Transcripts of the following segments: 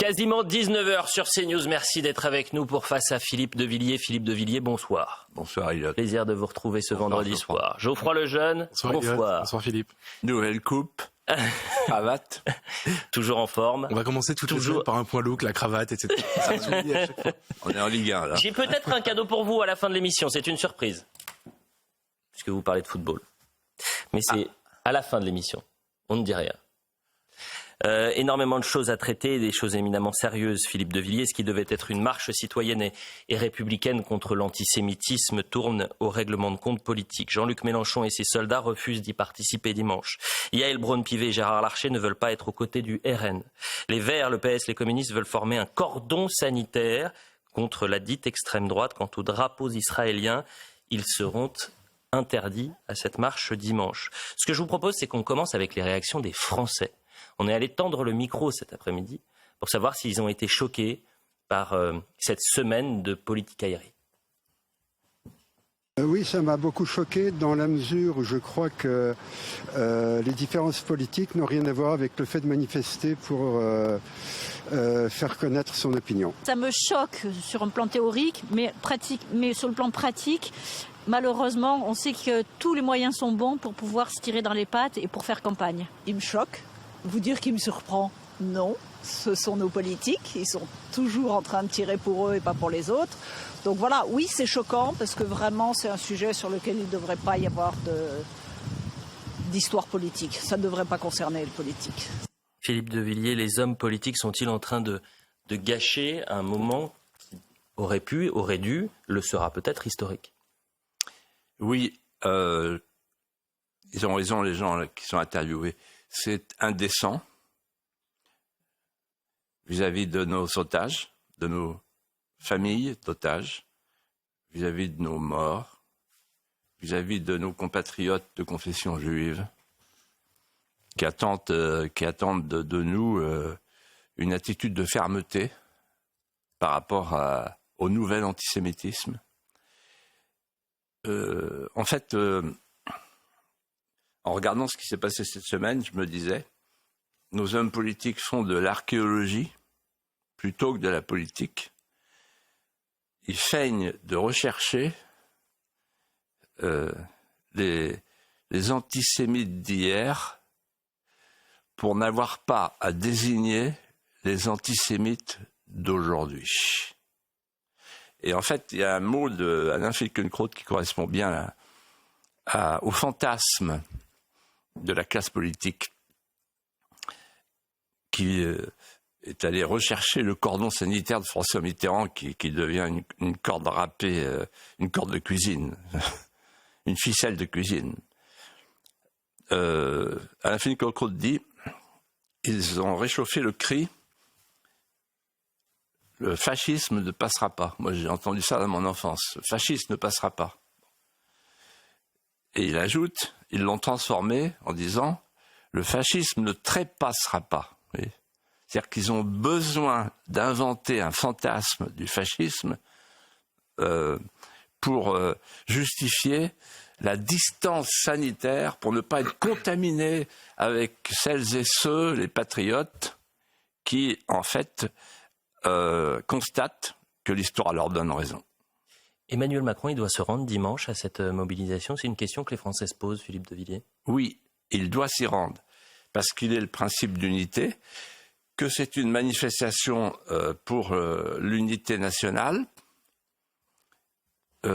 Quasiment 19h sur CNews. Merci d'être avec nous pour Face à Philippe de Villiers. Philippe de Villiers, bonsoir. Bonsoir, Elliot. Plaisir de vous retrouver ce vendredi soir. Geoffroy Lejeune, bonsoir. Bonsoir, Philippe. Nouvelle coupe, cravate. Toujours en forme. On va commencer toutes les semaines par un point look, la cravate, etc. Ça se dit à chaque fois. On est en Ligue 1, là. J'ai peut-être un cadeau pour vous à la fin de l'émission. C'est une surprise. Puisque vous parlez de football. Mais c'est à la fin de l'émission. On ne dit rien. Énormément de choses à traiter, des choses éminemment sérieuses. Philippe de Villiers, ce qui devait être une marche citoyenne et républicaine contre l'antisémitisme tourne au règlement de compte politique. Jean-Luc Mélenchon et ses soldats refusent d'y participer dimanche. Yael Braun-Pivet et Gérard Larcher ne veulent pas être aux côtés du RN. Les Verts, le PS, les communistes veulent former un cordon sanitaire contre la dite extrême droite. Quant aux drapeaux israéliens, ils seront interdits à cette marche dimanche. Ce que je vous propose, c'est qu'on commence avec les réactions des Français. On est allé tendre le micro cet après-midi pour savoir s'ils ont été choqués par cette semaine de politique aérienne. Oui, ça m'a beaucoup choqué dans la mesure où je crois que les différences politiques n'ont rien à voir avec le fait de manifester pour faire connaître son opinion. Ça me choque sur un plan théorique, mais sur le plan pratique, malheureusement, on sait que tous les moyens sont bons pour pouvoir se tirer dans les pattes et pour faire campagne. Il me choque. Vous dire qu'il me surprend, non. Ce sont nos politiques. Ils sont toujours en train de tirer pour eux et pas pour les autres. Donc voilà, oui, c'est choquant parce que vraiment, c'est un sujet sur lequel il ne devrait pas y avoir d'histoire politique. Ça ne devrait pas concerner le politique. Philippe de Villiers, les hommes politiques sont-ils en train de gâcher un moment qui aurait dû, le sera peut-être historique? Oui, ils ont raison, les gens là, qui sont interviewés. C'est indécent vis-à-vis de nos otages, de nos familles d'otages, vis-à-vis de nos morts, vis-à-vis de nos compatriotes de confession juive, qui attendent de nous une attitude de fermeté par rapport au nouvel antisémitisme. En fait, en regardant ce qui s'est passé cette semaine, je me disais, nos hommes politiques font de l'archéologie plutôt que de la politique. Ils feignent de rechercher les antisémites d'hier pour n'avoir pas à désigner les antisémites d'aujourd'hui. Et en fait, il y a un mot d'Alain Finkielkraut qui correspond bien au fantasme de la classe politique qui est allé rechercher le cordon sanitaire de François Mitterrand qui devient une corde râpée, une corde de cuisine, une ficelle de cuisine. Alain Finkielkraut dit ils ont réchauffé le cri le fascisme ne passera pas. Moi j'ai entendu ça dans mon enfance, le fascisme ne passera pas. Et il ajoute, ils l'ont transformé en disant le fascisme ne trépassera pas. Oui. C'est-à-dire qu'ils ont besoin d'inventer un fantasme du fascisme pour justifier la distance sanitaire, pour ne pas être contaminés avec celles et ceux, les patriotes, qui en fait constatent que l'histoire leur donne raison. Emmanuel Macron, il doit se rendre dimanche à cette mobilisation. C'est une question que les Français se posent, Philippe de Villiers. Oui, il doit s'y rendre, parce qu'il est le principe d'unité, que c'est une manifestation pour l'unité nationale, et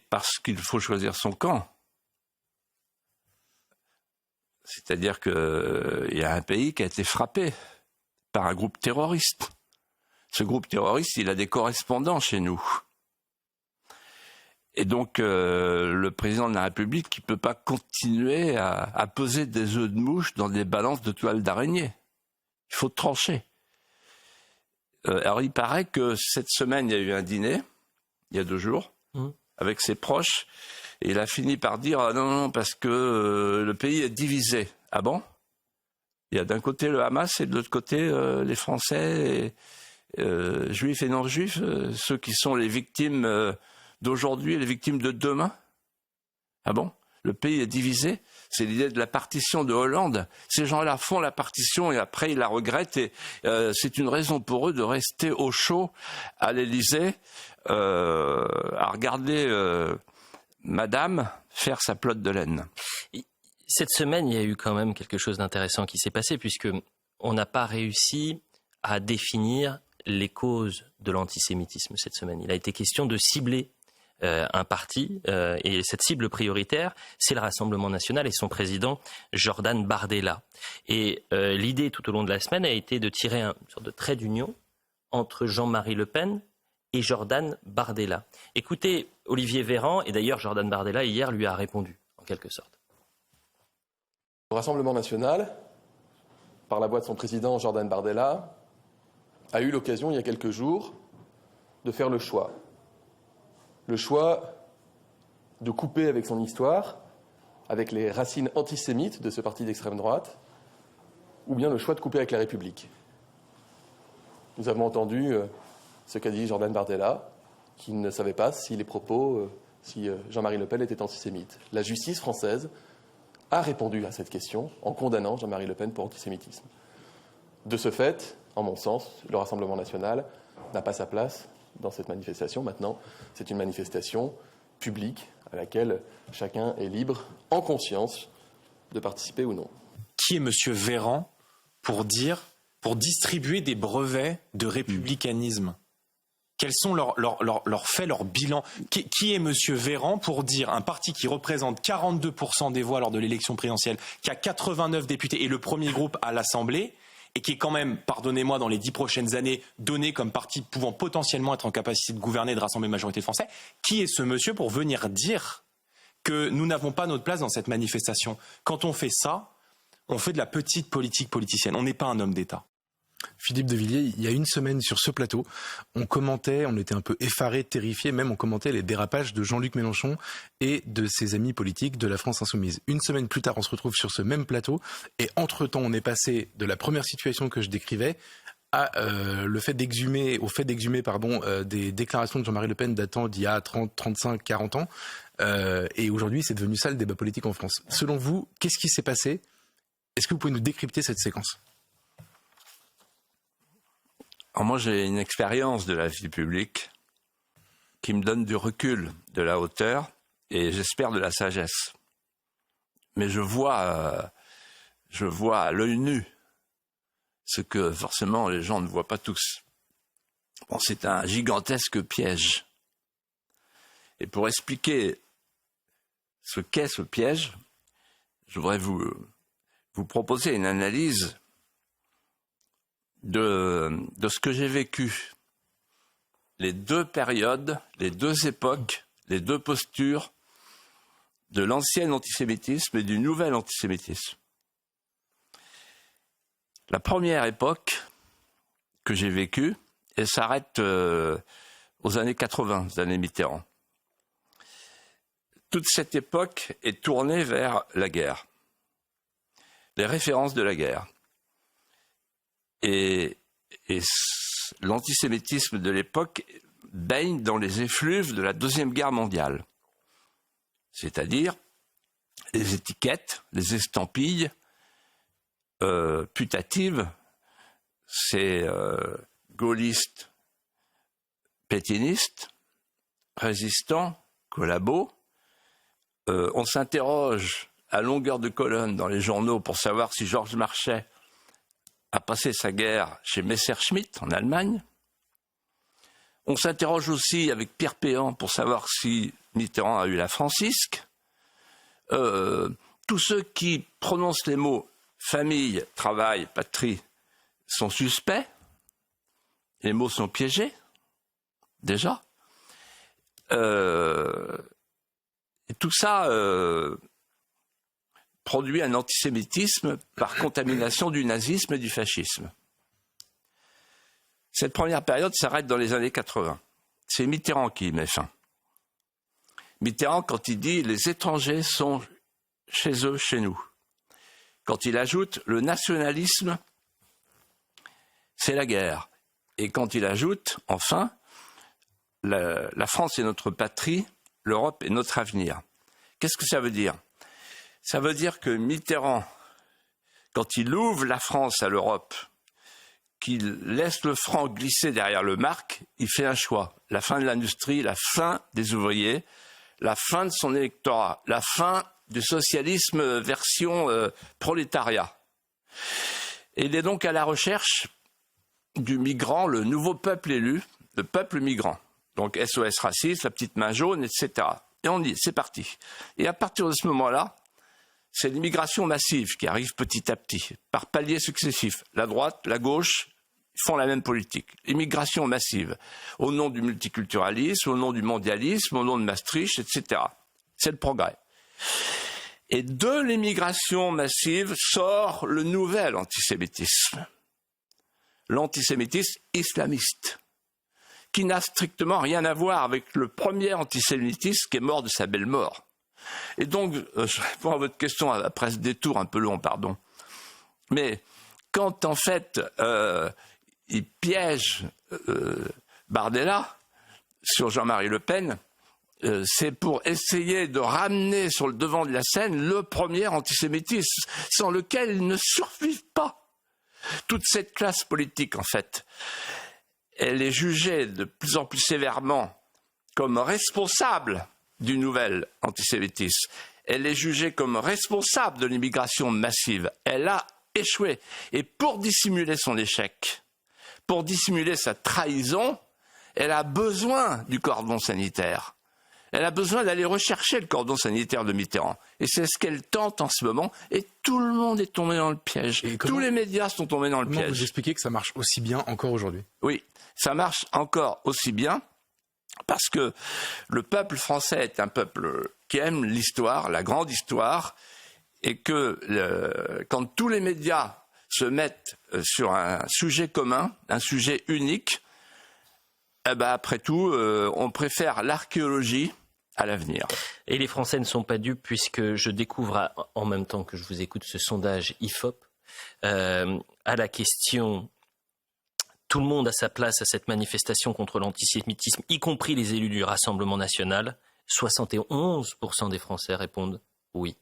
parce qu'il faut choisir son camp. C'est-à-dire qu'il y a un pays qui a été frappé par un groupe terroriste. Ce groupe terroriste, il a des correspondants chez nous. Et donc, le président de la République, qui ne peut pas continuer à peser des œufs de mouche dans des balances de toile d'araignée. Il faut trancher. Alors, il paraît que cette semaine, il y a eu un dîner, il y a 2 jours, avec ses proches, et il a fini par dire « non, parce que le pays est divisé ». Ah bon ? Il y a d'un côté le Hamas et de l'autre côté les Français, juifs et non-juifs, ceux qui sont les victimes d'aujourd'hui et les victimes de demain. Ah bon ? Le pays est divisé. C'est l'idée de la partition de Hollande. Ces gens-là font la partition et après ils la regrettent. Et c'est une raison pour eux de rester au chaud à l'Élysée, à regarder Madame faire sa pelote de laine. Cette semaine, il y a eu quand même quelque chose d'intéressant qui s'est passé, puisque on n'a pas réussi à définir les causes de l'antisémitisme cette semaine. Il a été question de cibler un parti, et cette cible prioritaire, c'est le Rassemblement national et son président Jordan Bardella. Et l'idée tout au long de la semaine a été de tirer une sorte de trait d'union entre Jean-Marie Le Pen et Jordan Bardella. Écoutez Olivier Véran, et d'ailleurs Jordan Bardella hier lui a répondu, en quelque sorte. Le Rassemblement national, par la voix de son président Jordan Bardella, a eu l'occasion il y a quelques jours de faire le choix de couper avec son histoire, avec les racines antisémites de ce parti d'extrême droite, ou bien le choix de couper avec la République. Nous avons entendu ce qu'a dit Jordan Bardella, qui ne savait pas si les propos, si Jean-Marie Le Pen était antisémite. La justice française a répondu à cette question en condamnant Jean-Marie Le Pen pour antisémitisme. De ce fait, en mon sens, le Rassemblement national n'a pas sa place dans cette manifestation. Maintenant, c'est une manifestation publique à laquelle chacun est libre, en conscience, de participer ou non. Qui est M. Véran pour distribuer des brevets de républicanisme? Quels sont leurs faits, leurs bilans? Qui est M. Véran pour dire un parti qui représente 42% des voix lors de l'élection présidentielle, qui a 89 députés et le premier groupe à l'Assemblée, et qui est quand même, pardonnez-moi, dans les 10 prochaines années, donné comme parti pouvant potentiellement être en capacité de gouverner et de rassembler une majorité de Français, qui est ce monsieur pour venir dire que nous n'avons pas notre place dans cette manifestation? Quand on fait ça, on fait de la petite politique politicienne. On n'est pas un homme d'État. Philippe de Villiers, il y a une semaine sur ce plateau, on était un peu effarés, terrifiés, même on commentait les dérapages de Jean-Luc Mélenchon et de ses amis politiques de la France Insoumise. Une semaine plus tard, on se retrouve sur ce même plateau et entre-temps, on est passé de la première situation que je décrivais à au fait d'exhumer des déclarations de Jean-Marie Le Pen datant d'il y a 30, 35, 40 ans. Et aujourd'hui, c'est devenu ça le débat politique en France. Selon vous, qu'est-ce qui s'est passé? Est-ce que vous pouvez nous décrypter cette séquence? Alors moi, j'ai une expérience de la vie publique qui me donne du recul, de la hauteur et j'espère de la sagesse. Mais je vois à l'œil nu ce que forcément les gens ne voient pas tous. Bon, c'est un gigantesque piège. Et pour expliquer ce qu'est ce piège, je voudrais vous proposer une analyse de ce que j'ai vécu. Les deux périodes, les deux époques, les deux postures de l'ancien antisémitisme et du nouvel antisémitisme. La première époque que j'ai vécue, elle s'arrête aux années 80, aux années Mitterrand. Toute cette époque est tournée vers la guerre, les références de la guerre. Et l'antisémitisme de l'époque baigne dans les effluves de la Deuxième Guerre mondiale. C'est-à-dire les étiquettes, les estampilles putatives, c'est gaulliste, pétainiste, résistant, collabo. On s'interroge à longueur de colonne dans les journaux pour savoir si Georges Marchais a passé sa guerre chez Messerschmitt en Allemagne. On s'interroge aussi avec Pierre Péan pour savoir si Mitterrand a eu la Francisque. Tous ceux qui prononcent les mots famille, travail, patrie sont suspects. Les mots sont piégés, déjà. Et tout ça produit un antisémitisme par contamination du nazisme et du fascisme. Cette première période s'arrête dans les années 80. C'est Mitterrand qui y met fin. Mitterrand, quand il dit « les étrangers sont chez eux, chez nous », quand il ajoute « le nationalisme, c'est la guerre », et quand il ajoute, enfin, « la France est notre patrie, l'Europe est notre avenir ». Qu'est-ce que ça veut dire ? Ça veut dire que Mitterrand, quand il ouvre la France à l'Europe, qu'il laisse le franc glisser derrière le marque, il fait un choix. La fin de l'industrie, la fin des ouvriers, la fin de son électorat, la fin du socialisme version prolétariat. Et il est donc à la recherche du migrant, le nouveau peuple élu, le peuple migrant. Donc SOS raciste, la petite main jaune, etc. Et on dit, c'est parti. Et à partir de ce moment-là, c'est l'immigration massive qui arrive petit à petit, par paliers successifs. La droite, la gauche font la même politique. L'immigration massive, au nom du multiculturalisme, au nom du mondialisme, au nom de Maastricht, etc. C'est le progrès. Et de l'immigration massive sort le nouvel antisémitisme. L'antisémitisme islamiste, qui n'a strictement rien à voir avec le premier antisémitisme qui est mort de sa belle mort. Et donc, je réponds à votre question après ce détour un peu long, pardon. Mais quand en fait, il piège Bardella sur Jean-Marie Le Pen, c'est pour essayer de ramener sur le devant de la scène le premier antisémitisme, sans lequel ils ne survivent pas. Toute cette classe politique, en fait, elle est jugée de plus en plus sévèrement comme responsable du nouvel antisémitisme. Elle est jugée comme responsable de l'immigration massive. Elle a échoué. Et pour dissimuler son échec, pour dissimuler sa trahison, elle a besoin du cordon sanitaire. Elle a besoin d'aller rechercher le cordon sanitaire de Mitterrand. Et c'est ce qu'elle tente en ce moment. Et tout le monde est tombé dans le piège. Tous les médias sont tombés dans le piège. Comment vous expliquez que ça marche aussi bien encore aujourd'hui? Oui, ça marche encore aussi bien parce que le peuple français est un peuple qui aime l'histoire, la grande histoire, et que quand tous les médias se mettent sur un sujet commun, un sujet unique, eh ben après tout, on préfère l'archéologie à l'avenir. Et les Français ne sont pas dupes puisque je découvre en même temps que je vous écoute ce sondage IFOP à la question tout le monde a sa place à cette manifestation contre l'antisémitisme, y compris les élus du Rassemblement national. 71% des Français répondent oui.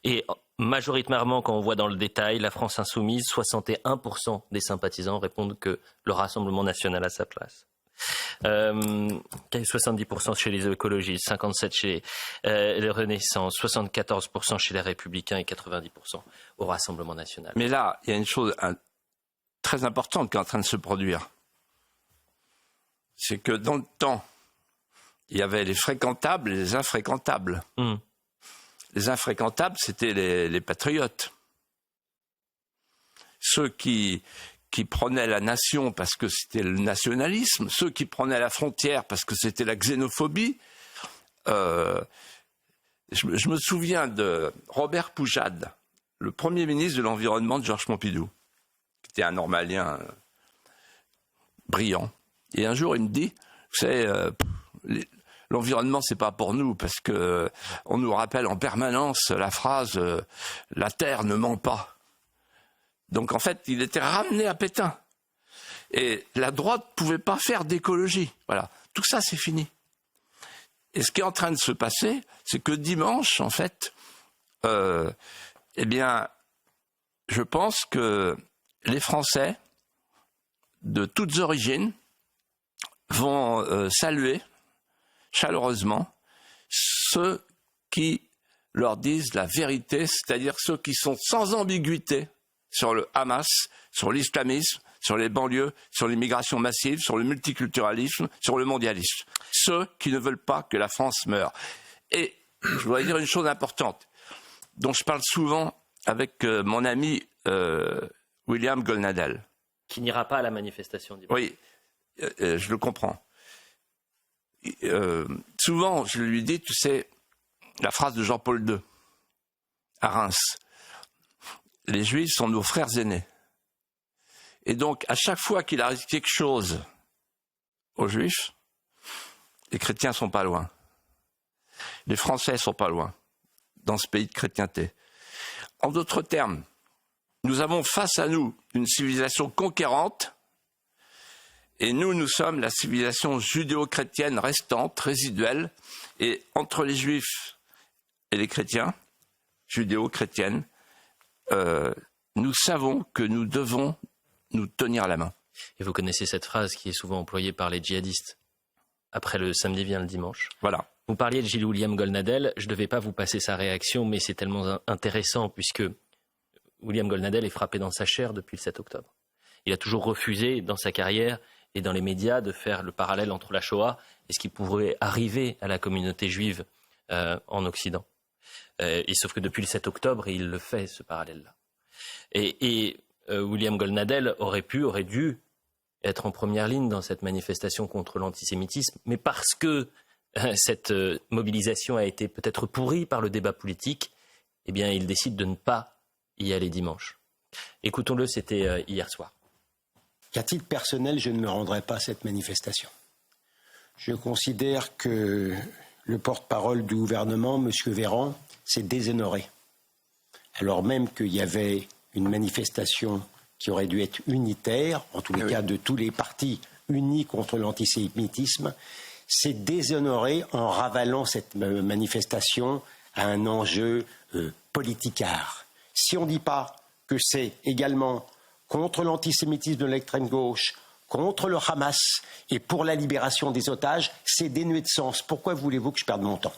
Et majoritairement, quand on voit dans le détail, la France insoumise, 61% des sympathisants répondent que le Rassemblement national a sa place. 70% chez les écologistes, 57% chez les Renaissance, 74% chez les Républicains et 90% au Rassemblement national. Mais là, il y a une chose très importante qui est en train de se produire. C'est que dans le temps, il y avait les fréquentables et les infréquentables. Les infréquentables, c'était les patriotes. Ceux qui prenaient la nation parce que c'était le nationalisme, ceux qui prenaient la frontière parce que c'était la xénophobie. Je me souviens de Robert Poujade, le Premier ministre de l'Environnement de Georges Pompidou, qui était un normalien brillant. Et un jour, il me dit, vous savez, l'environnement, c'est pas pour nous, parce que on nous rappelle en permanence la phrase « la Terre ne ment pas ». Donc en fait, il était ramené à Pétain. Et la droite ne pouvait pas faire d'écologie. Voilà, tout ça, c'est fini. Et ce qui est en train de se passer, c'est que dimanche, en fait, eh bien, je pense que les Français, de toutes origines, vont saluer chaleureusement ceux qui leur disent la vérité, c'est-à-dire ceux qui sont sans ambiguïté sur le Hamas, sur l'islamisme, sur les banlieues, sur l'immigration massive, sur le multiculturalisme, sur le mondialisme. Ceux qui ne veulent pas que la France meure. Et je voudrais dire une chose importante, dont je parle souvent avec mon ami William Golnadel. Qui n'ira pas à la manifestation. Oui, je le comprends. Souvent, je lui dis, tu sais, la phrase de Jean-Paul II, à Reims. Les Juifs sont nos frères aînés. Et donc, à chaque fois qu'il arrive quelque chose aux Juifs, les chrétiens sont pas loin. Les Français sont pas loin, dans ce pays de chrétienté. En d'autres termes, nous avons face à nous une civilisation conquérante, et nous sommes la civilisation judéo-chrétienne restante, résiduelle, et entre les Juifs et les chrétiens, judéo-chrétienne, nous savons que nous devons nous tenir la main. Et vous connaissez cette phrase qui est souvent employée par les djihadistes. Après le samedi vient le dimanche. Voilà. Vous parliez de Gilles-William Golnadel. Je ne devais pas vous passer sa réaction, mais c'est tellement intéressant puisque William Golnadel est frappé dans sa chair depuis le 7 octobre. Il a toujours refusé dans sa carrière et dans les médias de faire le parallèle entre la Shoah et ce qui pourrait arriver à la communauté juive en Occident. Et sauf que depuis le 7 octobre, il le fait, ce parallèle-là. Et William Golnadel aurait dû être en première ligne dans cette manifestation contre l'antisémitisme, mais parce que cette mobilisation a été peut-être pourrie par le débat politique, eh bien, il décide de ne pas y aller dimanche. Écoutons-le, c'était hier soir. À titre personnel, je ne me rendrai pas à cette manifestation. Je considère que le porte-parole du gouvernement, M. Véran, s'est déshonoré. Alors même qu'il y avait une manifestation qui aurait dû être unitaire, en tous les cas de tous les partis unis contre l'antisémitisme, s'est déshonoré en ravalant cette manifestation à un enjeu politicard. Si on ne dit pas que c'est également contre l'antisémitisme de l'extrême gauche, contre le Hamas et pour la libération des otages, c'est dénué de sens. Pourquoi voulez-vous que je perde mon temps ?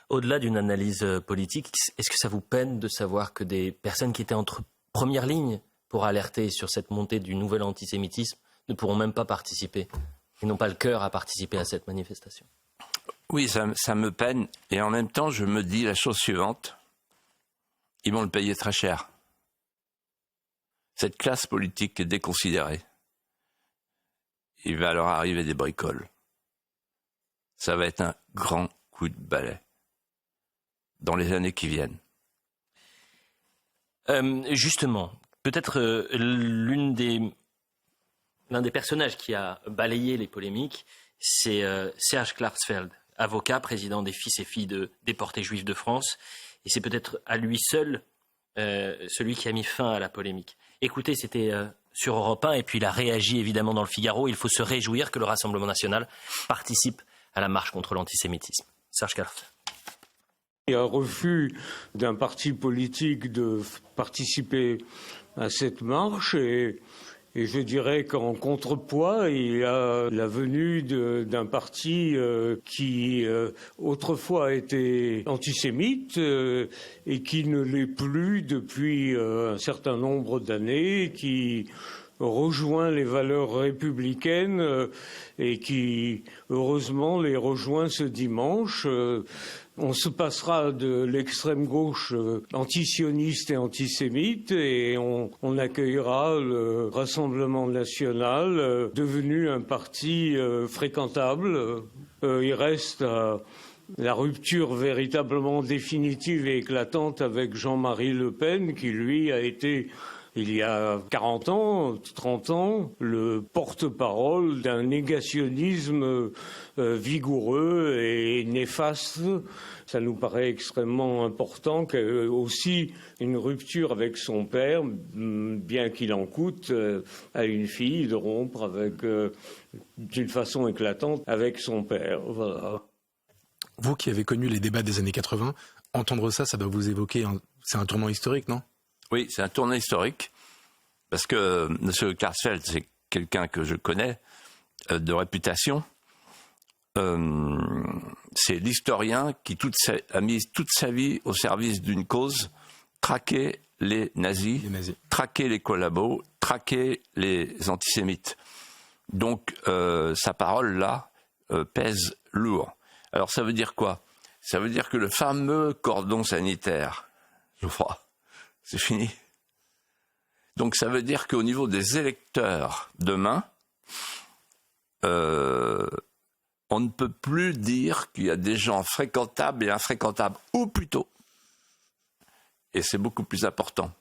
Au-delà d'une analyse politique, est-ce que ça vous peine de savoir que des personnes qui étaient en première ligne pour alerter sur cette montée du nouvel antisémitisme ne pourront même pas participer ? Ils n'ont pas le cœur à participer à cette manifestation. Oui, ça me peine. Et en même temps, je me dis la chose suivante. Ils vont le payer très cher. Cette classe politique est déconsidérée. Il va leur arriver des bricoles. Ça va être un grand coup de balai dans les années qui viennent. Justement, peut-être l'un des personnages qui a balayé les polémiques, c'est Serge Klarsfeld, avocat, président des fils et filles de déportés juifs de France. Et c'est peut-être à lui seul celui qui a mis fin à la polémique. Écoutez, c'était sur Europe 1 et puis il a réagi évidemment dans le Figaro. Il faut se réjouir que le Rassemblement national participe à la marche contre l'antisémitisme. Serge Klarsfeld. Il y a un refus d'un parti politique de participer à cette marche et je dirais qu'en contrepoids, il y a la venue d'un parti qui autrefois était antisémite et qui ne l'est plus depuis un certain nombre d'années, qui rejoint les valeurs républicaines et qui, heureusement, les rejoint ce dimanche. On se passera de l'extrême gauche antisioniste et antisémite et on accueillera le Rassemblement national devenu un parti fréquentable. Il reste la rupture véritablement définitive et éclatante avec Jean-Marie Le Pen qui, lui, a été, il y a 40 ans, 30 ans, le porte-parole d'un négationnisme vigoureux et néfaste. Ça nous paraît extrêmement important aussi une rupture avec son père, bien qu'il en coûte à une fille de rompre avec, d'une façon éclatante avec son père. Voilà. Vous qui avez connu les débats des années 80, entendre ça doit vous évoquer, c'est un tournant historique, non ? Oui, c'est un tournant historique, parce que M. Klarsfeld, c'est quelqu'un que je connais, de réputation. C'est l'historien qui a mis toute sa vie au service d'une cause, traquer les nazis, traquer les collabos, traquer les antisémites. Donc sa parole là pèse lourd. Alors ça veut dire quoi ? Ça veut dire que le fameux cordon sanitaire, je crois, c'est fini. Donc ça veut dire qu'au niveau des électeurs demain, on ne peut plus dire qu'il y a des gens fréquentables et infréquentables, ou plutôt, et c'est beaucoup plus important,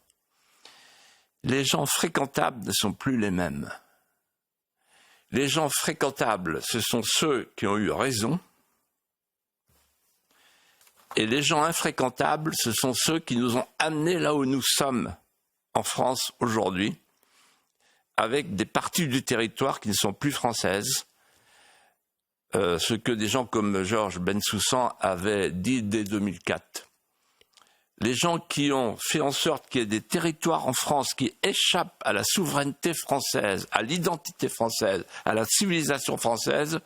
les gens fréquentables ne sont plus les mêmes. Les gens fréquentables, ce sont ceux qui ont eu raison, et les gens infréquentables, ce sont ceux qui nous ont amenés là où nous sommes en France aujourd'hui, avec des parties du territoire qui ne sont plus françaises, ce que des gens comme Georges Bensoussan avaient dit dès 2004. les gens qui ont fait en sorte qu'il y ait des territoires en France qui échappent à la souveraineté française, à l'identité française, à la civilisation française,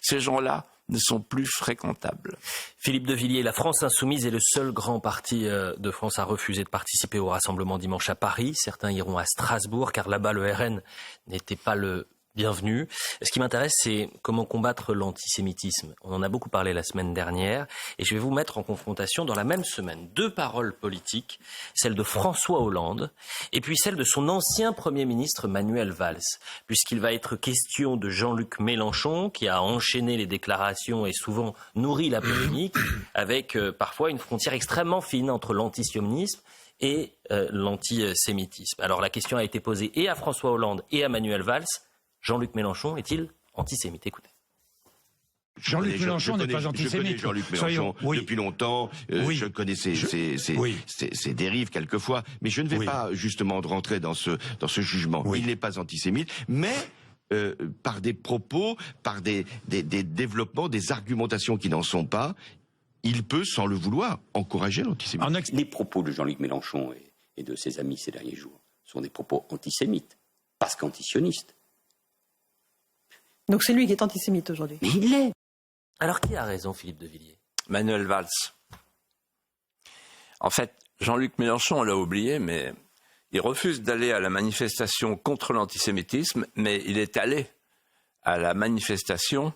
ces gens-là ne sont plus fréquentables. Philippe de Villiers, la France Insoumise est le seul grand parti de France à refuser de participer au rassemblement dimanche à Paris. Certains iront à Strasbourg, car là-bas, le RN n'était pas le bienvenu. Ce qui m'intéresse, c'est comment combattre l'antisémitisme. On en a beaucoup parlé la semaine dernière, et je vais vous mettre en confrontation dans la même semaine 2 paroles politiques, celle de François Hollande et puis celle de son ancien Premier ministre Manuel Valls, puisqu'il va être question de Jean-Luc Mélenchon, qui a enchaîné les déclarations et souvent nourri la polémique, avec parfois une frontière extrêmement fine entre l'antisionisme et l'antisémitisme. Alors la question a été posée et à François Hollande et à Manuel Valls. Jean-Luc Mélenchon est-il antisémite? Écoutez. Jean-Luc Mélenchon n'est pas antisémite. Je connais Jean-Luc Mélenchon depuis longtemps. Je connais ses dérives quelquefois, mais je ne vais pas justement rentrer dans ce jugement. Il n'est pas antisémite, mais par des propos, par des développements, des argumentations qui n'en sont pas, il peut, sans le vouloir, encourager l'antisémitisme. Les propos de Jean-Luc Mélenchon et de ses amis ces derniers jours sont des propos antisémites, parce qu'antisionistes. Donc c'est lui qui est antisémite aujourd'hui. Mais il l'est. Alors qui a raison, Philippe de Villiers? Manuel Valls. En fait, Jean-Luc Mélenchon, on l'a oublié, mais il refuse d'aller à la manifestation contre l'antisémitisme, mais il est allé à la manifestation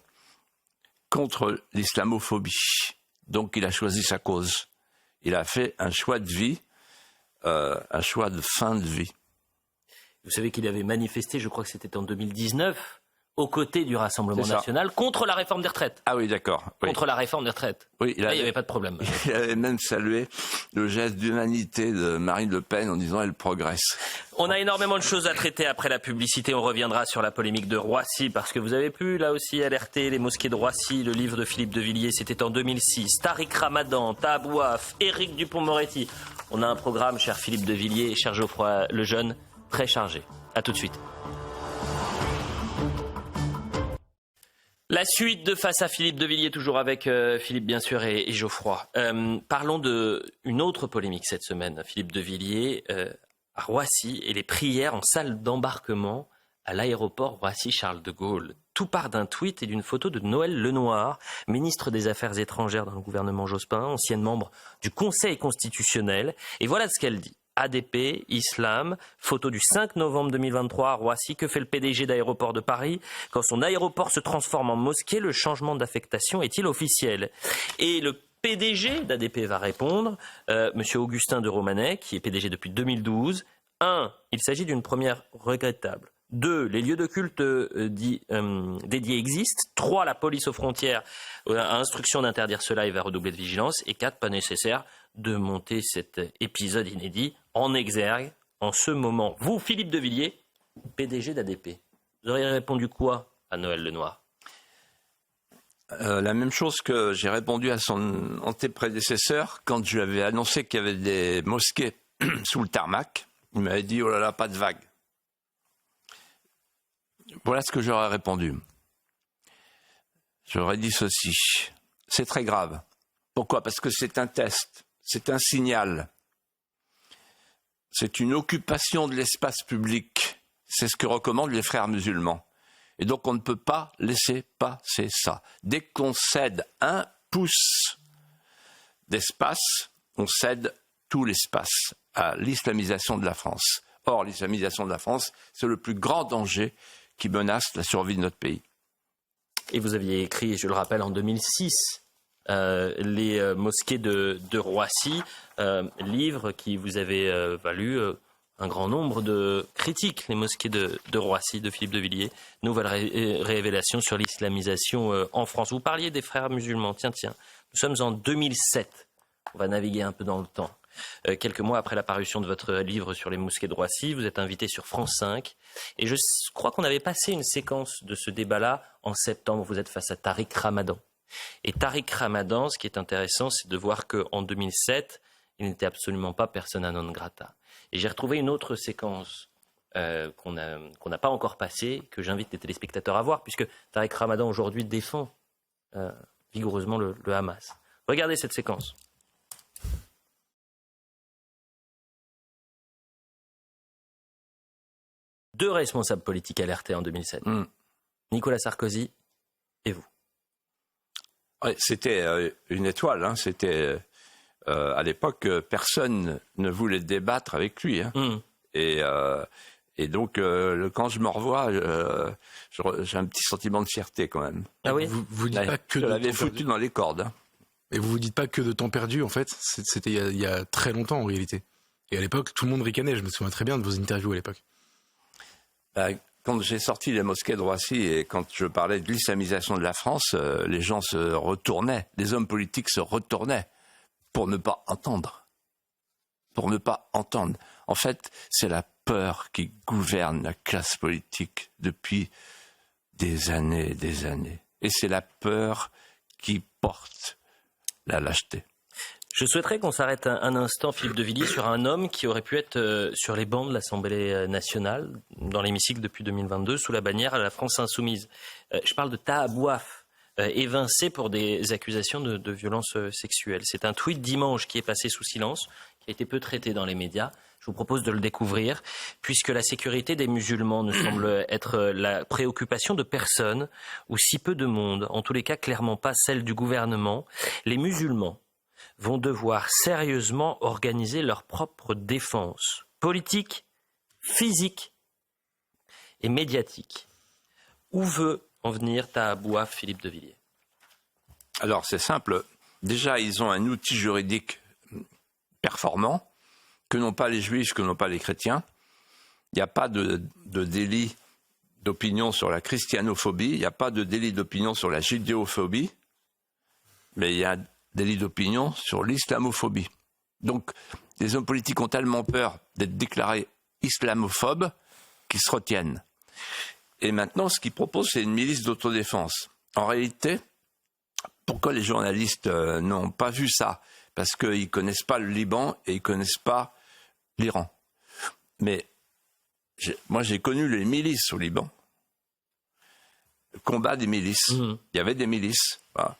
contre l'islamophobie. Donc il a choisi sa cause. Il a fait un choix de vie, un choix de fin de vie. Vous savez qu'il avait manifesté, je crois que c'était en 2019, aux côtés du Rassemblement national, contre la réforme des retraites. Ah oui, d'accord. Oui. Contre la réforme des retraites. Oui, là, il n'y avait pas de problème. Il avait même salué le geste d'humanité de Marine Le Pen en disant « elle progresse ». On a énormément de choses à traiter après la publicité. On reviendra sur la polémique de Roissy, parce que vous avez pu, là aussi, alerter les mosquées de Roissy. Le livre de Philippe de Villiers, c'était en 2006. Tariq Ramadan, Tabouaf, Éric Dupond-Moretti. On a un programme, cher Philippe de Villiers et cher Geoffroy Lejeune, très chargé. À tout de suite. La suite de Face à Philippe de Villiers, toujours avec Philippe bien sûr et Geoffroy. Parlons d'une autre polémique cette semaine. Philippe de Villiers à Roissy et les prières en salle d'embarquement à l'aéroport Roissy-Charles de Gaulle. Tout part d'un tweet et d'une photo de Noëlle Lenoir, ministre des Affaires étrangères dans le gouvernement Jospin, ancienne membre du Conseil constitutionnel. Et voilà ce qu'elle dit. ADP, Islam, photo du 5 novembre 2023 à Roissy. Que fait le PDG d'Aéroport de Paris? Quand son aéroport se transforme en mosquée, le changement d'affectation est-il officiel? Et le PDG d'ADP va répondre, Monsieur Augustin de Romanet, qui est PDG depuis 2012. 1. Il s'agit d'une première regrettable. 2. Les lieux de culte dédiés existent. 3. La police aux frontières a instruction d'interdire cela et va redoubler de vigilance. Et 4. Pas nécessaire de monter cet épisode inédit en exergue en ce moment. Vous, Philippe de Villiers, PDG d'ADP, vous auriez répondu quoi à Noëlle Lenoir? La même chose que j'ai répondu à son antéprédécesseur quand je lui avais annoncé qu'il y avait des mosquées sous le tarmac. Il m'avait dit « oh là là, pas de vague ». Voilà ce que j'aurais répondu. J'aurais dit ceci. C'est très grave. Pourquoi? Parce que c'est un test, c'est un signal. C'est une occupation de l'espace public. C'est ce que recommandent les frères musulmans. Et donc on ne peut pas laisser passer ça. Dès qu'on cède 1 pouce d'espace, on cède tout l'espace à l'islamisation de la France. Or, l'islamisation de la France, c'est le plus grand danger qui menace la survie de notre pays. Et vous aviez écrit, je le rappelle, en 2006, les mosquées de Roissy, livre qui vous avait valu un grand nombre de critiques, les mosquées de Roissy, de Philippe de Villiers. Nouvelle révélation sur l'islamisation en France. Vous parliez des frères musulmans. Tiens, nous sommes en 2007. On va naviguer un peu dans le temps. Quelques mois après la parution de votre livre sur les mosquées de Roissy, vous êtes invité sur France 5. Et je crois qu'on avait passé une séquence de ce débat-là en septembre. Vous êtes face à Tariq Ramadan. Et Tariq Ramadan, ce qui est intéressant, c'est de voir qu'en 2007, il n'était absolument pas persona non grata. Et j'ai retrouvé une autre séquence qu'on n'a pas encore passée, que j'invite les téléspectateurs à voir, puisque Tariq Ramadan aujourd'hui défend vigoureusement le Hamas. Regardez cette séquence. 2 responsables politiques alertés en 2007. Nicolas Sarkozy et vous. Ouais, c'était une étoile. Hein. C'était à l'époque, personne ne voulait débattre avec lui. Hein. Et donc, quand je me revois, j'ai un petit sentiment de fierté quand même. Ah oui. Vous dites pas que je de l'avais temps foutu perdu. dans les cordes. Hein. Et vous dites pas que de temps perdu, en fait. C'était il y a très longtemps, en réalité. Et à l'époque, tout le monde ricanait. Je me souviens très bien de vos interviews à l'époque. Quand j'ai sorti les mosquées de Roissy et quand je parlais de l'islamisation de la France, les gens se retournaient, les hommes politiques se retournaient pour ne pas entendre. Pour ne pas entendre. En fait, c'est la peur qui gouverne la classe politique depuis des années et des années. Et c'est la peur qui porte la lâcheté. Je souhaiterais qu'on s'arrête un instant, Philippe de Villiers, sur un homme qui aurait pu être sur les bancs de l'Assemblée nationale, dans l'hémicycle depuis 2022, sous la bannière à la France insoumise. Je parle de Taha Bouaf, évincé pour des accusations de violences sexuelles. C'est un tweet dimanche qui est passé sous silence, qui a été peu traité dans les médias. Je vous propose de le découvrir, puisque la sécurité des musulmans ne semble être la préoccupation de personne, ou si peu de monde, en tous les cas clairement pas celle du gouvernement. Les musulmans vont devoir sérieusement organiser leur propre défense politique, physique et médiatique. Où veut en venir Taha Bouaf, Philippe de Villiers? Alors c'est simple, déjà ils ont un outil juridique performant que n'ont pas les juifs, que n'ont pas les chrétiens. Il n'y a pas de délit d'opinion sur la christianophobie, il n'y a pas de délit d'opinion sur la judéophobie, mais il y a un délit d'opinion sur l'islamophobie. Donc, les hommes politiques ont tellement peur d'être déclarés islamophobes qu'ils se retiennent. Et maintenant, ce qu'ils proposent, c'est une milice d'autodéfense. En réalité, pourquoi les journalistes n'ont pas vu ça? Parce qu'ils ne connaissent pas le Liban et ils ne connaissent pas l'Iran. Mais moi, j'ai connu les milices au Liban. Le combat des milices. Il y avait des milices. Voilà.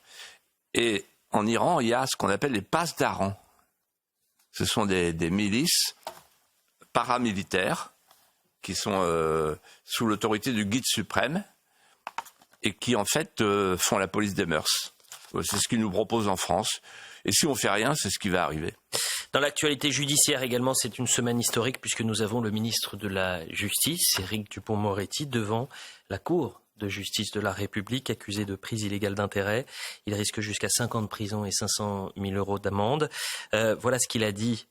Et en Iran, il y a ce qu'on appelle les passes d'Aran. Ce sont des milices paramilitaires qui sont sous l'autorité du guide suprême et qui, en fait, font la police des mœurs. C'est ce qu'ils nous proposent en France. Et si on ne fait rien, c'est ce qui va arriver. Dans l'actualité judiciaire également, c'est une semaine historique puisque nous avons le ministre de la Justice, Éric Dupond-Moretti, devant la Cour de justice de la République, accusé de prise illégale d'intérêt. Il risque jusqu'à 5 ans de prison et 500 000 euros d'amende. Voilà ce qu'il a dit,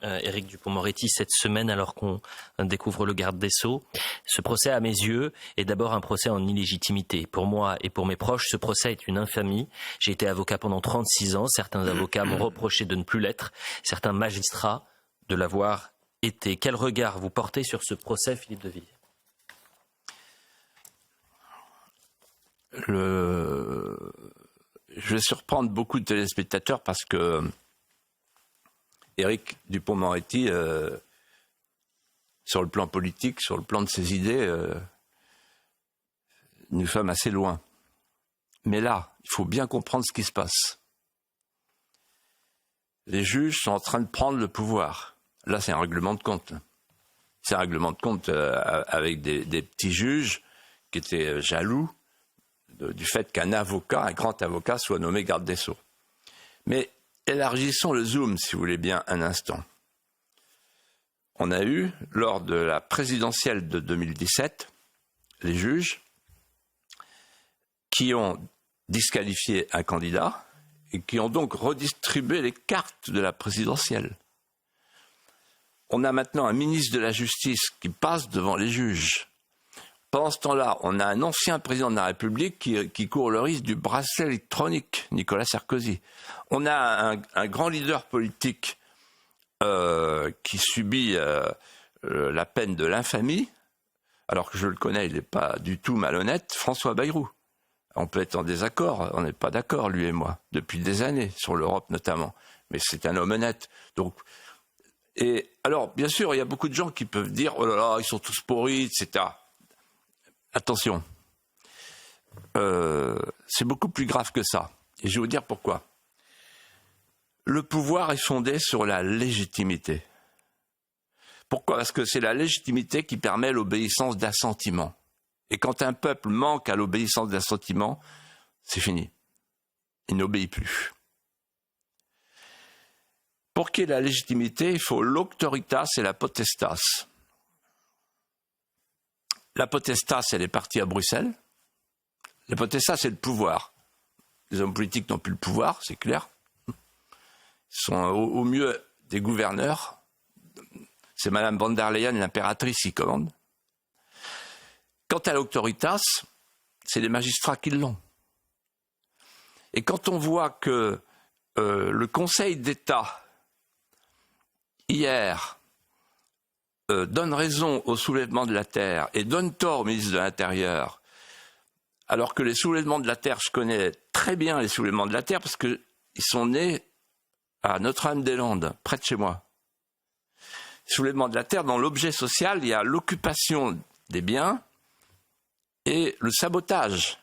Éric Dupond-Moretti, cette semaine, alors qu'on découvre le garde des Sceaux. Ce procès, à mes yeux, est d'abord un procès en illégitimité. Pour moi et pour mes proches, ce procès est une infamie. J'ai été avocat pendant 36 ans. Certains avocats m'ont reproché de ne plus l'être. Certains magistrats de l'avoir été. Quel regard vous portez sur ce procès, Philippe de Villiers? Je vais surprendre beaucoup de téléspectateurs parce que Éric Dupond-Moretti, sur le plan politique, sur le plan de ses idées, nous sommes assez loin. Mais là, il faut bien comprendre ce qui se passe. Les juges sont en train de prendre le pouvoir. Là, c'est un règlement de compte. C'est un règlement de compte avec des petits juges qui étaient jaloux du fait qu'un avocat, un grand avocat, soit nommé garde des Sceaux. Mais élargissons le zoom, si vous voulez bien, un instant. On a eu, lors de la présidentielle de 2017, les juges qui ont disqualifié un candidat et qui ont donc redistribué les cartes de la présidentielle. On a maintenant un ministre de la Justice qui passe devant les juges. Pendant ce temps-là, on a un ancien président de la République qui court le risque du bracelet électronique, Nicolas Sarkozy. On a un grand leader politique qui subit la peine de l'infamie, alors que je le connais, il n'est pas du tout malhonnête, François Bayrou. On peut être en désaccord, on n'est pas d'accord, lui et moi, depuis des années, sur l'Europe notamment. Mais c'est un homme honnête. Donc, et alors, bien sûr, il y a beaucoup de gens qui peuvent dire « Oh là là, ils sont tous pourris, etc. » Attention, c'est beaucoup plus grave que ça. Et je vais vous dire pourquoi. Le pouvoir est fondé sur la légitimité. Pourquoi ? Parce que c'est la légitimité qui permet l'obéissance d'assentiment. Et quand un peuple manque à l'obéissance d'assentiment, c'est fini. Il n'obéit plus. Pour qu'il y ait la légitimité, il faut l'auctoritas et la potestas. La potestas, elle est partie à Bruxelles. La potestas, c'est le pouvoir. Les hommes politiques n'ont plus le pouvoir, c'est clair. Ils sont au mieux des gouverneurs. C'est Madame von der Leyen, l'impératrice, qui commande. Quant à l'auctoritas, c'est les magistrats qui l'ont. Et quand on voit que le Conseil d'État, hier, donne raison au soulèvement de la Terre et donne tort au ministre de l'Intérieur, alors que les soulèvements de la Terre, je connais très bien les soulèvements de la Terre parce qu'ils sont nés à Notre-Dame-des-Landes, près de chez moi. Soulèvement de la Terre, dans l'objet social, il y a l'occupation des biens et le sabotage.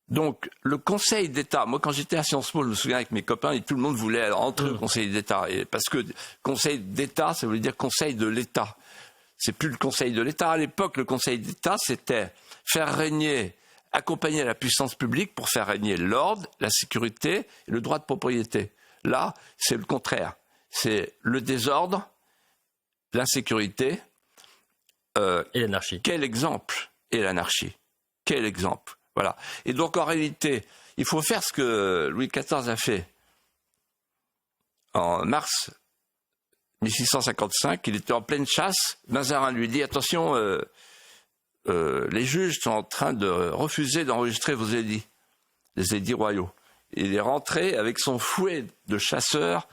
Donc, le Conseil d'État, moi quand j'étais à Sciences Po, je me souviens avec mes copains, et tout le monde voulait entrer au Conseil d'État. Et parce que Conseil d'État, ça veut dire Conseil de l'État. C'est plus le Conseil de l'État. À l'époque, le Conseil d'État, c'était faire régner, accompagner la puissance publique pour faire régner l'ordre, la sécurité et le droit de propriété. Là, c'est le contraire. C'est le désordre, l'insécurité. Et l'anarchie. Quel exemple ? Et l'anarchie. Quel exemple ? Voilà. Et donc, en réalité, il faut faire ce que Louis XIV a fait. En mars 1655, il était en pleine chasse. Mazarin lui dit, attention, les juges sont en train de refuser d'enregistrer vos édits, les édits royaux. Il est rentré avec son fouet de chasseur.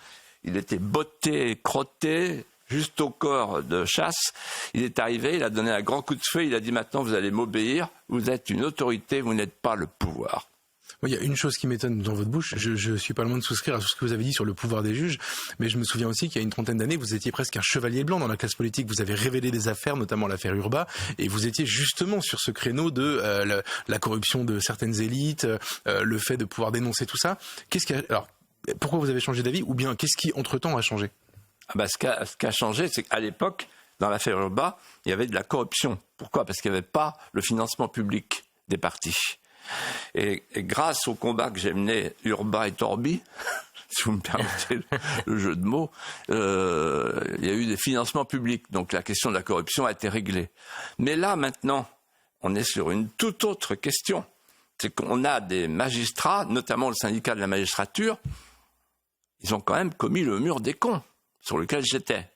Il était botté, crotté, juste au corps de chasse. Il est arrivé, il a donné un grand coup de feu, il a dit maintenant vous allez m'obéir, vous êtes une autorité, vous n'êtes pas le pouvoir. Il y a une chose qui m'étonne dans votre bouche, je suis pas loin de souscrire à tout ce que vous avez dit sur le pouvoir des juges, mais je me souviens aussi qu'il y a une trentaine d'années, vous étiez presque un chevalier blanc dans la classe politique, vous avez révélé des affaires, notamment l'affaire Urbain, et vous étiez justement sur ce créneau de la corruption de certaines élites, le fait de pouvoir dénoncer tout ça. Alors, pourquoi vous avez changé d'avis, ou bien qu'est-ce qui entre-temps a changé ? Ce qui a changé, c'est qu'à l'époque, dans l'affaire Urbain, il y avait de la corruption. Pourquoi ? Parce qu'il n'y avait pas le financement public des partis. Et grâce au combat que j'ai mené, Urbain et Torbi, si vous me permettez le jeu de mots, il y a eu des financements publics. Donc la question de la corruption a été réglée. Mais là, maintenant, on est sur une toute autre question. C'est qu'on a des magistrats, notamment le syndicat de la magistrature, ils ont quand même commis le mur des cons, sur lequel j'étais.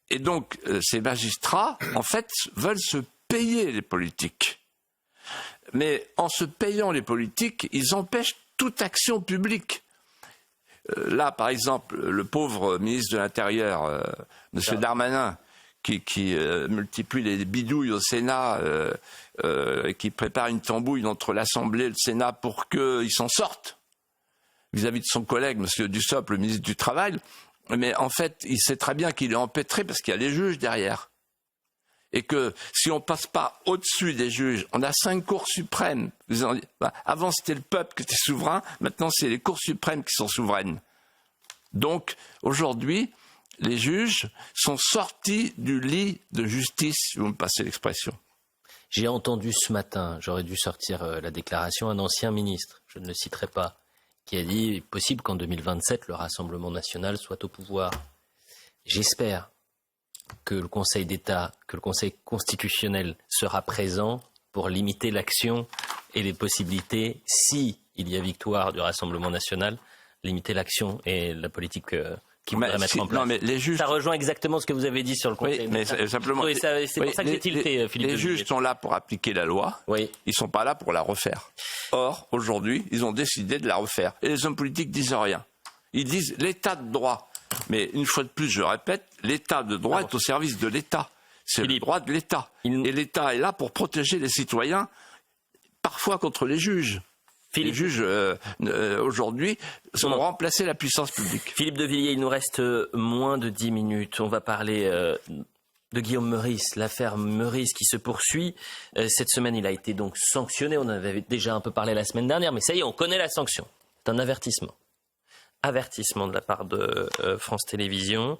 Et donc, ces magistrats, en fait, veulent se payer les politiques. Mais en se payant les politiques, ils empêchent toute action publique. Là, par exemple, le pauvre ministre de l'Intérieur, M. Darmanin, qui multiplie les bidouilles au Sénat et qui prépare une tambouille entre l'Assemblée et le Sénat pour qu'ils s'en sortent, vis-à-vis de son collègue, M. Dussopt, le ministre du Travail. Mais en fait, il sait très bien qu'il est empêtré parce qu'il y a les juges derrière. Et que si on ne passe pas au-dessus des juges, on a 5 cours suprêmes. Avant, c'était le peuple qui était souverain. Maintenant, c'est les cours suprêmes qui sont souveraines. Donc, aujourd'hui, les juges sont sortis du lit de justice, si vous me passez l'expression. J'ai entendu ce matin, j'aurais dû sortir la déclaration, un ancien ministre, je ne le citerai pas, qui a dit « possible qu'en 2027, le Rassemblement national soit au pouvoir ». J'espère que le Conseil d'État, que le Conseil constitutionnel sera présent pour limiter l'action et les possibilités, si il y a victoire du Rassemblement national, limiter l'action et la politique qu'il faudrait mettre en place. Non, mais les juges... Ça rejoint exactement ce que vous avez dit sur le Conseil d'État. Mais simplement... Oui, c'est pour ça que j'ai tilté, Philippe. Les juges sont là pour appliquer la loi, ils ne sont pas là pour la refaire. Or, aujourd'hui, ils ont décidé de la refaire. Et les hommes politiques disent rien. Ils disent l'état de droit. Mais une fois de plus, je répète, l'état de droit est au service de l'État. C'est le droit de l'État. Et l'État est là pour protéger les citoyens, parfois contre les juges. Les juges, aujourd'hui, ont remplacé la puissance publique. Philippe de Villiers, il nous reste moins de 10 minutes. On va parler de Guillaume Meurice, l'affaire Meurice qui se poursuit. Cette semaine, il a été donc sanctionné. On en avait déjà un peu parlé la semaine dernière, mais ça y est, on connaît la sanction. C'est un avertissement. avertissement de la part de France Télévisions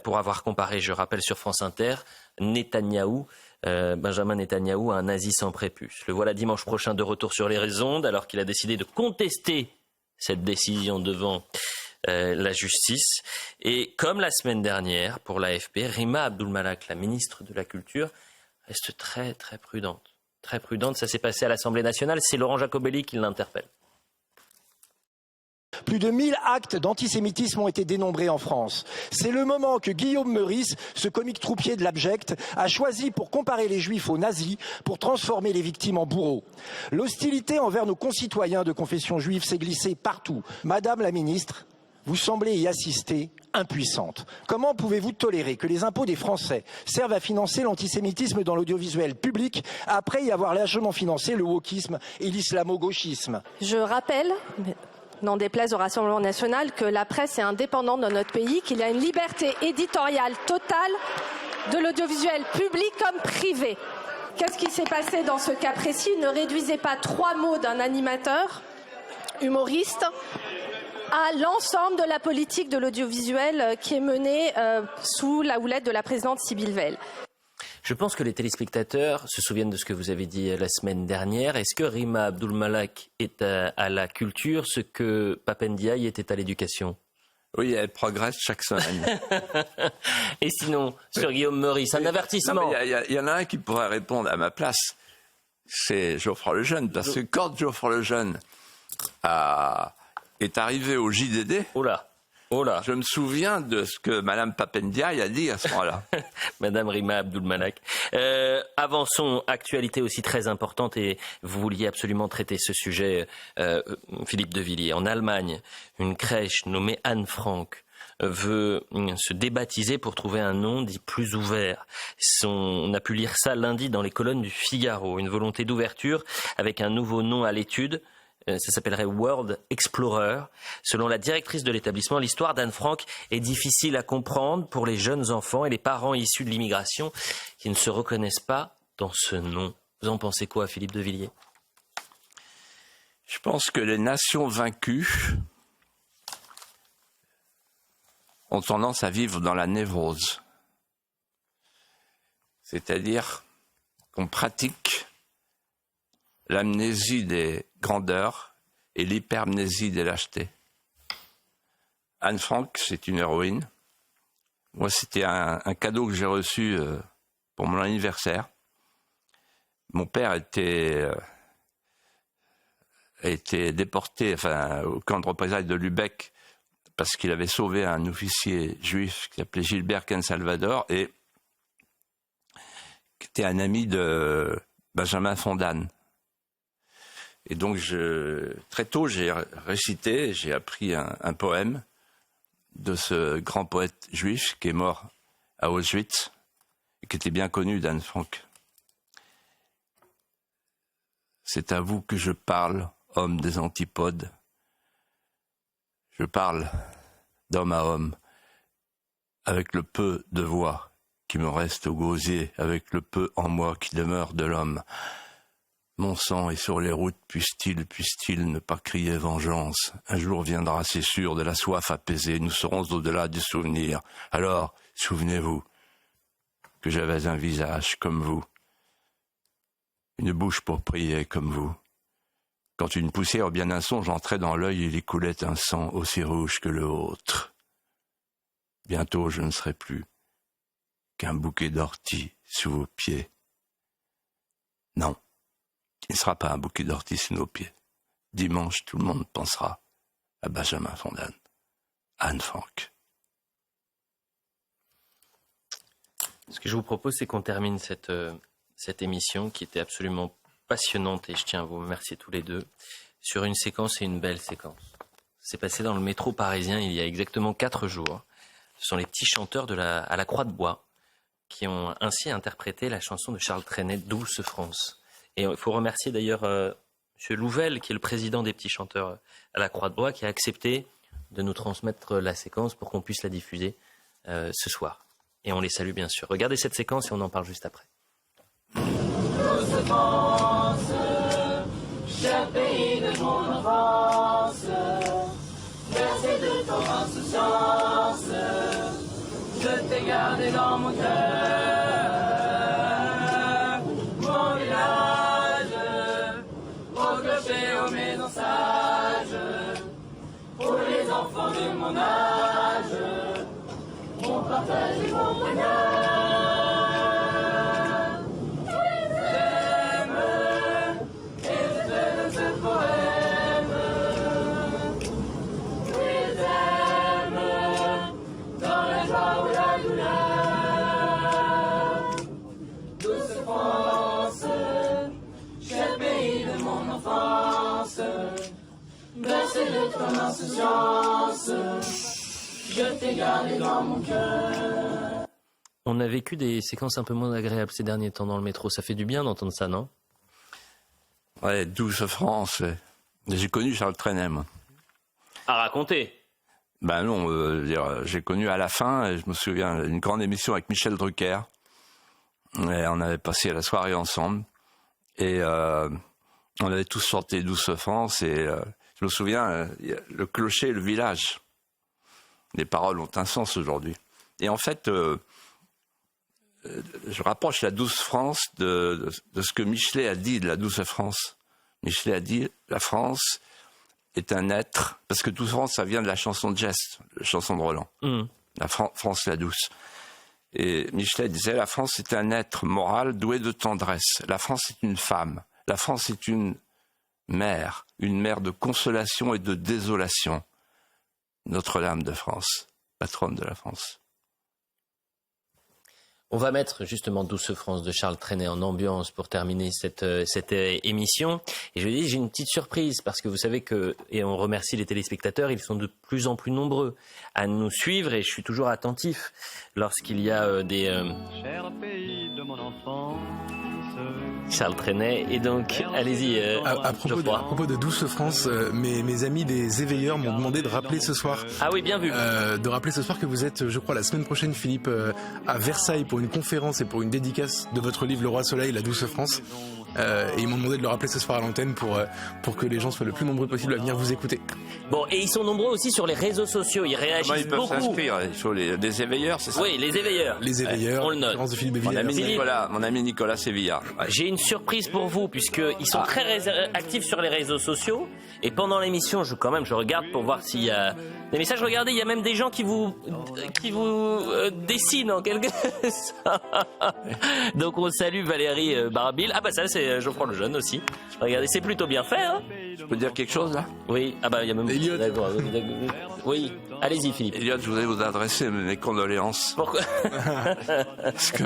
pour avoir comparé, je rappelle, sur France Inter, Benjamin Netanyahou à un nazi sans prépuce. Le voilà dimanche prochain de retour sur les ondes alors qu'il a décidé de contester cette décision devant la justice. Et comme la semaine dernière pour l'AFP, Rima Abdul-Malak, la ministre de la Culture, reste très très prudente. Très prudente, ça s'est passé à l'Assemblée nationale, c'est Laurent Jacobelli qui l'interpelle. Plus de 1000 actes d'antisémitisme ont été dénombrés en France. C'est le moment que Guillaume Meurice, ce comique troupier de l'abject, a choisi pour comparer les juifs aux nazis, pour transformer les victimes en bourreaux. L'hostilité envers nos concitoyens de confession juive s'est glissée partout. Madame la ministre, vous semblez y assister, impuissante. Comment pouvez-vous tolérer que les impôts des Français servent à financer l'antisémitisme dans l'audiovisuel public après y avoir largement financé le wokisme et l'islamo-gauchisme? Je rappelle, n'en déplaise au Rassemblement national, que la presse est indépendante dans notre pays, qu'il y a une liberté éditoriale totale de l'audiovisuel public comme privé. Qu'est-ce qui s'est passé dans ce cas précis? Ne réduisez pas 3 mots d'un animateur humoriste à l'ensemble de la politique de l'audiovisuel qui est menée sous la houlette de la présidente Sybille Veil. Je pense que les téléspectateurs se souviennent de ce que vous avez dit la semaine dernière. Est-ce que Rima Abdul-Malak est à la culture ce que Pape Ndiaye était à l'éducation? Oui, elle progresse chaque semaine. Et sinon, sur Guillaume Meurice, un avertissement. Il y en a un qui pourrait répondre à ma place, c'est Geoffroy Lejeune. Parce que quand Geoffroy Lejeune est arrivé au JDD, je me souviens de ce que Mme Pape Ndiaye a dit à ce moment-là. Madame Rima Abdul-Malak. Avançons, actualité aussi très importante, et vous vouliez absolument traiter ce sujet, Philippe de Villiers. En Allemagne, une crèche nommée Anne Frank veut se débaptiser pour trouver un nom dit plus ouvert. On a pu lire ça lundi dans les colonnes du Figaro. Une volonté d'ouverture avec un nouveau nom à l'étude. Ça s'appellerait World Explorer. Selon la directrice de l'établissement, l'histoire d'Anne Frank est difficile à comprendre pour les jeunes enfants et les parents issus de l'immigration qui ne se reconnaissent pas dans ce nom. Vous en pensez quoi, Philippe de Villiers? Je pense que les nations vaincues ont tendance à vivre dans la névrose. C'est-à-dire qu'on pratique l'amnésie des grandeurs et l'hypermnésie des lâchetés. Anne Frank, c'est une héroïne. Moi, c'était un cadeau que j'ai reçu pour mon anniversaire. Mon père a été déporté au camp de représailles de Lübeck parce qu'il avait sauvé un officier juif qui s'appelait Gilbert Ken-Salvador et qui était un ami de Benjamin Fondane. Et donc, très tôt, j'ai récité, j'ai appris un poème de ce grand poète juif qui est mort à Auschwitz et qui était bien connu d'Anne Frank. C'est à vous que je parle, homme des antipodes. Je parle d'homme à homme, avec le peu de voix qui me reste au gosier, avec le peu en moi qui demeure de l'homme. Mon sang est sur les routes, puisse-t-il ne pas crier vengeance. Un jour viendra, c'est sûr, de la soif apaisée, nous serons au-delà du souvenir. Alors, souvenez-vous que j'avais un visage comme vous, une bouche pour prier comme vous. Quand une poussière ou bien un songe entrait dans l'œil, il y coulait un sang aussi rouge que le vôtre. Bientôt, je ne serai plus qu'un bouquet d'orties sous vos pieds. Non. Il ne sera pas un bouquet d'orties sous nos pieds. Dimanche, tout le monde pensera à Benjamin Fondane, Anne Frank. Ce que je vous propose, c'est qu'on termine cette émission qui était absolument passionnante, et je tiens à vous remercier tous les deux, sur une séquence, et une belle séquence. C'est passé dans le métro parisien il y a exactement 4 jours. Ce sont les petits chanteurs à la Croix de Bois qui ont ainsi interprété la chanson de Charles Trenet, Douce France. Et il faut remercier d'ailleurs M. Louvel, qui est le président des petits chanteurs à la Croix de Bois, qui a accepté de nous transmettre la séquence pour qu'on puisse la diffuser ce soir. Et on les salue bien sûr. Regardez cette séquence et on en parle juste après. Douce France, cher pays de mon enfance, merci insouciance, je t'ai gardé dans mon cœur. Mon village, au clocher, aux maisons sages, pour les enfants de mon âge, on partage mon bonheur. Bercé de ton insouciance, je t'ai gardé dans mon cœur. On a vécu des séquences un peu moins agréables ces derniers temps dans le métro. Ça fait du bien d'entendre ça, non? Ouais, Douce France. J'ai connu Charles Trenet, moi. À raconter. Ben non, j'ai connu à la fin, je me souviens, une grande émission avec Michel Drucker. Et on avait passé la soirée ensemble. Et on avait tous chanté Douce France. Et je me souviens, le clocher, le village. Les paroles ont un sens aujourd'hui. Et en fait, je rapproche la Douce France de ce que Michelet a dit de la Douce France. Michelet a dit, la France est un être, parce que Douce France, ça vient de la chanson de geste, la chanson de Roland. La France la douce. Et Michelet disait, la France est un être moral doué de tendresse. La France est une femme. La France est une mère de consolation et de désolation. Notre-Dame de France, patronne de la France. On va mettre justement Douce France de Charles Trenet en ambiance pour terminer cette émission. Et je dis, j'ai une petite surprise parce que vous savez que, et on remercie les téléspectateurs, ils sont de plus en plus nombreux à nous suivre et je suis toujours attentif lorsqu'il y a des... Cher pays de mon enfance. Charles Trenet, et donc, allez-y, à propos de Douce France, mes amis des éveilleurs m'ont demandé de rappeler ce soir. Ah oui, bien vu. De rappeler ce soir que vous êtes, je crois, la semaine prochaine, Philippe, à Versailles pour une conférence et pour une dédicace de votre livre Le Roi Soleil, la Douce France. Et ils m'ont demandé de le rappeler ce soir à l'antenne pour que les gens soient le plus nombreux possible à venir vous écouter. Bon, et ils sont nombreux aussi sur les réseaux sociaux, ils réagissent ils peuvent beaucoup. s'inscrire, il faut des éveilleurs, c'est ça? Oui, les éveilleurs. Les éveilleurs, on le note. De Philippe Bévilliers. Mon ami Nicolas Sévillard. Ouais. J'ai une surprise pour vous, puisqu'ils sont très actifs sur les réseaux sociaux. Et pendant l'émission, je regarde pour voir s'il y a des messages. Regardez, il y a même des gens qui vous dessinent en quelque sorte. Donc on salue Valérie Barbil. Ah bah ça, c'est Geoffroy Lejeune aussi. Regardez, c'est plutôt bien fait. Hein, je peux dire quelque chose là? Oui. Ah bah il y a même... Elliot. D'accord. Oui. Allez-y, Philippe. Elliot, je voudrais vous adresser mes condoléances. Pourquoi? Parce que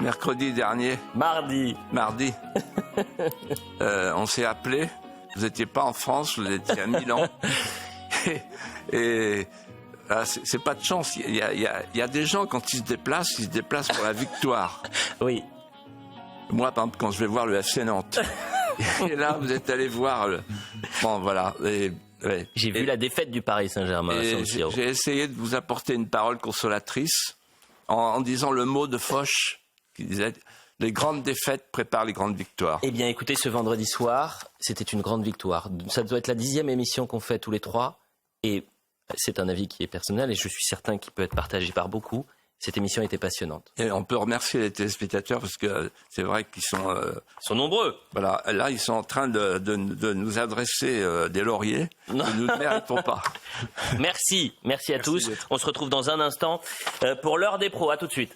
mercredi dernier... Mardi. On s'est appelé. Vous n'étiez pas en France, vous étiez à Milan. et c'est pas de chance. Il y a des gens, quand ils se déplacent pour la victoire. Oui. Moi, par exemple, quand je vais voir le FC Nantes. Et là, vous êtes allé voir Bon, voilà. Ouais. J'ai vu la défaite du Paris Saint-Germain. J'ai essayé de vous apporter une parole consolatrice en disant le mot de Foch qui disait « Les grandes défaites préparent les grandes victoires ». Eh bien, écoutez, ce vendredi soir, c'était une grande victoire. Ça doit être la 10e émission qu'on fait tous les trois. Et c'est un avis qui est personnel et je suis certain qu'il peut être partagé par beaucoup. Cette émission était passionnante. Et on peut remercier les téléspectateurs parce que c'est vrai qu'ils sont... Ils sont nombreux. Voilà, là ils sont en train de nous adresser des lauriers que nous ne méritons pas. Merci à tous. On se retrouve dans un instant pour l'heure des pros. À tout de suite.